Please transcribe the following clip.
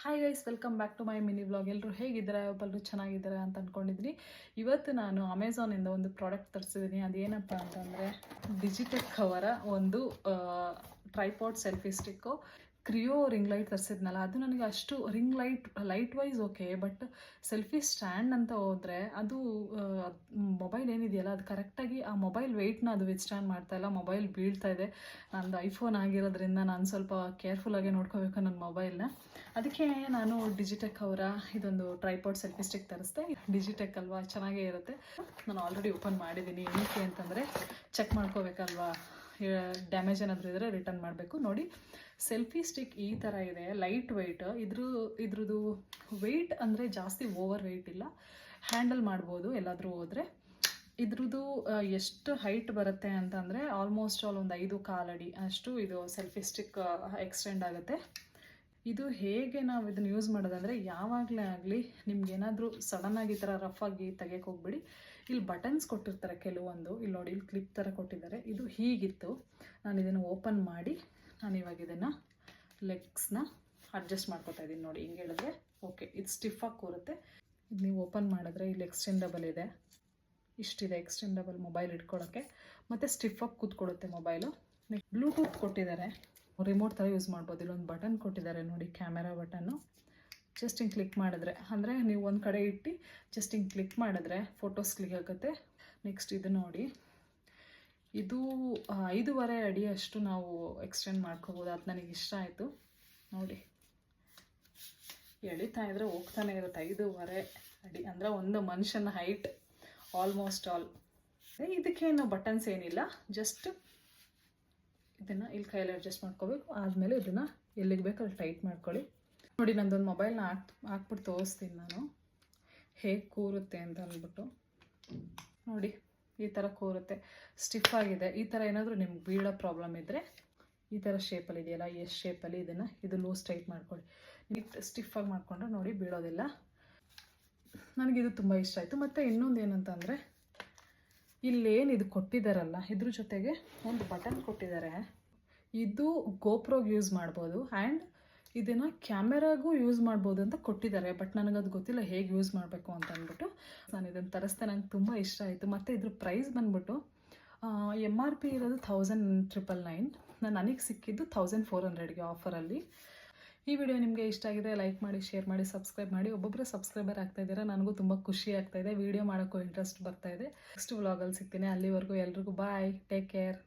Hi guys, welcome back to my mini vlog. ಎಲ್ಲರೂ ಹೇಗಿದ್ದಾರೆ? ಒಬ್ಬರು ಚೆನ್ನಾಗಿದ್ದಾರೆ ಅಂತ ಅಂದ್ಕೊಂಡಿದ್ದೀನಿ. ಇವತ್ತು ನಾನು ಅಮೆಝಾನಿಂದ ಒಂದು ಪ್ರಾಡಕ್ಟ್ ತರಿಸಿದ್ದೀನಿ. ಅದೇನಪ್ಪ ಅಂತಂದರೆ ಡಿಜಿಟೆಕ್ ಕವರ ಒಂದು ಟ್ರೈಪಾಡ್ ಸೆಲ್ಫಿ ಸ್ಟಿಕ್ಕು. ಕ್ರಿಯೋ ರಿಂಗ್ ಲೈಟ್ ತರಿಸಿದ್ನಲ್ಲ, ಅದು ನನಗೆ ಅಷ್ಟು ring light wise okay, but selfie stand ಅಂತ ಹೋದರೆ ಅದು ಮೊಬೈಲ್ ಏನಿದೆಯಲ್ಲ ಅದು ಕರೆಕ್ಟಾಗಿ ಆ ಮೊಬೈಲ್ ವೆಯ್ಟ್ನ ಅದು ವಿತ್ಸ್ಟ್ಯಾಂಡ್ ಮಾಡ್ತಾಯಿಲ್ಲ. ಮೊಬೈಲ್ ಬೀಳ್ತಾ ಇದೆ. ನಂದು ಐಫೋನ್ ಆಗಿರೋದ್ರಿಂದ ನಾನು ಸ್ವಲ್ಪ ಕೇರ್ಫುಲ್ಲಾಗಿ ನೋಡ್ಕೋಬೇಕು ನನ್ನ ಮೊಬೈಲ್ನ. ಅದಕ್ಕೆ ನಾನು ಡಿಜಿಟೆಕ್ ಅವರ ಇದೊಂದು ಟ್ರೈಪಾಡ್ ಸೆಲ್ಫಿ ಸ್ಟಿಕ್ ತರಿಸ್ದೆ. ಡಿಜಿಟೆಕ್ ಅಲ್ವಾ, ಚೆನ್ನಾಗೇ ಇರುತ್ತೆ. ನಾನು ಆಲ್ರೆಡಿ ಓಪನ್ ಮಾಡಿದ್ದೀನಿ. ಏನಕ್ಕೆ ಅಂತಂದರೆ ಚೆಕ್ ಮಾಡ್ಕೋಬೇಕಲ್ವಾ, ಡ್ಯಾಮೇಜ್ ಏನಾದರೂ ಇದ್ದರೆ ರಿಟರ್ನ್ ಮಾಡಬೇಕು. ನೋಡಿ, ಸೆಲ್ಫಿ ಸ್ಟಿಕ್ ಈ ಥರ ಇದೆ, ಲೈಟ್ ವೆಯ್ಟ್. ಇದ್ರದ್ದು ವೆಯ್ಟ್ ಅಂದರೆ ಜಾಸ್ತಿ ಓವರ್ ವೆಯ್ಟ್ ಇಲ್ಲ, ಹ್ಯಾಂಡಲ್ ಮಾಡ್ಬೋದು ಎಲ್ಲಾದರೂ ಹೋದರೆ. ಇದ್ರದ್ದು ಎಷ್ಟು ಹೈಟ್ ಬರುತ್ತೆ ಅಂತಂದರೆ ಆಲ್ಮೋಸ್ಟ್ ಒಂದು 5 ಅಡಿ ಅಷ್ಟು ಇದು ಸೆಲ್ಫಿ ಸ್ಟಿಕ್ ಎಕ್ಸ್ಟೆಂಡ್ ಆಗುತ್ತೆ. ಇದು ಹೇಗೆ ನಾವು ಇದನ್ನು ಯೂಸ್ ಮಾಡೋದಂದರೆ, ಯಾವಾಗಲೇ ಆಗಲಿ ನಿಮ್ಗೇನಾದರೂ ಸಡನ್ನಾಗಿ ಈ ಥರ ರಫಾಗಿ ತೆಗೆಯೋಕೆ ಹೋಗ್ಬಿಡಿ. ಇಲ್ಲಿ ಬಟನ್ಸ್ ಕೊಟ್ಟಿರ್ತಾರೆ ಕೆಲವೊಂದು. ಇಲ್ಲಿ ನೋಡಿ, ಇಲ್ಲಿ ಕ್ಲಿಪ್ ಥರ ಕೊಟ್ಟಿದ್ದಾರೆ. ಇದು ಹೀಗಿತ್ತು. ನಾನು ಇದನ್ನು ಓಪನ್ ಮಾಡಿ ನಾನು ಇವಾಗ ಇದನ್ನು ಲೆಗ್ಸ್ನ ಅಡ್ಜಸ್ಟ್ ಮಾಡ್ಕೊತಾ ಇದ್ದೀನಿ. ನೋಡಿ, ಹಿಂಗೆ ಹೇಳಿದ್ರೆ ಓಕೆ, ಇದು ಸ್ಟಿಫಾಗಿ ಕೂರುತ್ತೆ. ಇದು ನೀವು ಓಪನ್ ಮಾಡಿದ್ರೆ ಇಲ್ಲಿ ಎಕ್ಸ್ಟೆಂಡಬಲ್ ಇದೆ, ಇಷ್ಟಿದೆ ಎಕ್ಸ್ಟೆಂಡಬಲ್ ಮೊಬೈಲ್ ಇಟ್ಕೊಳ್ಳೋಕ್ಕೆ, ಮತ್ತು ಸ್ಟಿಫಾಗಿ ಕೂತ್ಕೊಳ್ಳುತ್ತೆ ಮೊಬೈಲು. ಬ್ಲೂಟೂತ್ ಕೊಟ್ಟಿದ್ದಾರೆ, ರಿಮೋಟ್ ಥರ ಯೂಸ್ ಮಾಡ್ಬೋದು. ಇಲ್ಲೊಂದು ಬಟನ್ ಕೊಟ್ಟಿದ್ದಾರೆ ನೋಡಿ, ಕ್ಯಾಮೆರಾ ಬಟನ್ನು. ಜಸ್ಟ್ ಹಿಂಗೆ ಕ್ಲಿಕ್ ಮಾಡಿದ್ರೆ, ಅಂದರೆ ನೀವು ಒಂದು ಕಡೆ ಇಟ್ಟು ಜಸ್ಟ್ ಹಿಂಗೆ ಕ್ಲಿಕ್ ಮಾಡಿದ್ರೆ ಫೋಟೋಸ್ ಕ್ಲಿಕ್ ಆಗುತ್ತೆ. ನೆಕ್ಸ್ಟ್ ಇದು ನೋಡಿ, ಇದು 5.5 ಅಡಿ ಅಷ್ಟು ನಾವು ಎಕ್ಸ್ಟೆಂಡ್ ಮಾಡ್ಕೋಬೋದು. ಅದು ನನಗೆ ಇಷ್ಟ ಆಯಿತು. ನೋಡಿ, ಎಳಿತಾ ಇದ್ರೆ ಹೋಗ್ತಾನೆ ಇರುತ್ತೆ. 5.5 ಅಡಿ ಅಂದರೆ ಒಂದು ಮನುಷ್ಯನ ಹೈಟ್ ಆಲ್ಮೋಸ್ಟ್ ಆಲ್. ಇದಕ್ಕೇನು ಬಟನ್ಸ್ ಏನಿಲ್ಲ, ಜಸ್ಟ್ ಇದನ್ನು ಇಲ್ಲಿ ಕೈಯಲ್ಲಿ ಅಡ್ಜಸ್ಟ್ ಮಾಡ್ಕೋಬೇಕು. ಆದಮೇಲೆ ಇದನ್ನು ಎಲ್ಲಿಗೆ ಬೇಕು ಅಲ್ಲಿ ಟೈಟ್ ಮಾಡ್ಕೊಳ್ಳಿ. ನೋಡಿ, ನಂದೊಂದು ಮೊಬೈಲ್ನ ಹಾಕ್ಬಿಟ್ಟು ತೋರಿಸ್ತೀನಿ ನಾನು ಹೇಗೆ ಕೂರುತ್ತೆ ಅಂತ ಅಂದ್ಬಿಟ್ಟು. ನೋಡಿ, ಈ ಥರ ಕೂರುತ್ತೆ, ಸ್ಟಿಫ್ ಆಗಿದೆ. ಈ ಥರ ಏನಾದರೂ ನಿಮ್ಗೆ ಬೀಳೋ ಪ್ರಾಬ್ಲಮ್ ಇದ್ದರೆ ಈ ಥರ ಶೇಪಲ್ಲಿ ಇದೆಯಲ್ಲ, ಎಸ್ ಶೇಪಲ್ಲಿ ಇದು ಲೂಸ್ ಟೈಟ್ ಮಾಡ್ಕೊಳ್ಳಿ. ಸ್ಟಿಫಾಗಿ ಮಾಡಿಕೊಂಡ್ರೆ ನೋಡಿ ಬೀಳೋದಿಲ್ಲ. ನನಗಿದು ತುಂಬ ಇಷ್ಟ ಆಯಿತು. ಮತ್ತು ಇನ್ನೊಂದು ಏನಂತಂದರೆ, ಇಲ್ಲೇನು ಇದು ಕೊಟ್ಟಿದ್ದಾರಲ್ಲ, ಇದ್ರ ಜೊತೆಗೆ ಒಂದು ಬಟನ್ ಕೊಟ್ಟಿದ್ದಾರೆ. ಇದು ಗೋಪ್ರೋಗೆ ಯೂಸ್ ಮಾಡ್ಬೋದು ಆ್ಯಂಡ್ ಇದನ್ನು ಕ್ಯಾಮೆರಾಗೂ ಯೂಸ್ ಮಾಡ್ಬೋದು ಅಂತ ಕೊಟ್ಟಿದ್ದಾರೆ. ಬಟ್ ನನಗದು ಗೊತ್ತಿಲ್ಲ ಹೇಗೆ ಯೂಸ್ ಮಾಡಬೇಕು ಅಂತ ಅಂದ್ಬಿಟ್ಟು ನಾನು ಇದನ್ನು ತರಿಸ್ದೆ. ನಂಗೆ ತುಂಬ ಇಷ್ಟ ಆಯಿತು. ಮತ್ತು ಇದ್ರ ಪ್ರೈಸ್ ಬಂದ್ಬಿಟ್ಟು MRP ಇರೋದು 1999. ನನಗೆ ಸಿಕ್ಕಿದ್ದು 1400ಗೆ ಆಫರಲ್ಲಿ. ಈ ವಿಡಿಯೋ ನಿಮಗೆ ಇಷ್ಟ ಆಗಿದೆ ಲೈಕ್ ಮಾಡಿ, ಶೇರ್ ಮಾಡಿ, ಸಬ್ಸ್ಕ್ರೈಬ್ ಮಾಡಿ. ಒಬ್ಬೊಬ್ಬರು ಸಬ್ಸ್ಕ್ರೈಬರ್ ಆಗ್ತಾಯಿದ್ದೀರಾ, ನನಗೂ ತುಂಬ ಖುಷಿ ಆಗ್ತಾಯಿದೆ. ವಿಡಿಯೋ ಮಾಡೋಕ್ಕೂ ಇಂಟ್ರೆಸ್ಟ್ ಬರ್ತಾಯಿದೆ. ನೆಕ್ಸ್ಟ್ ವ್ಲಾಗಲ್ಲಿ ಸಿಗ್ತೀನಿ. ಅಲ್ಲಿವರೆಗೂ ಎಲ್ರಿಗೂ ಬಾಯ್, ಟೇಕ್ ಕೇರ್.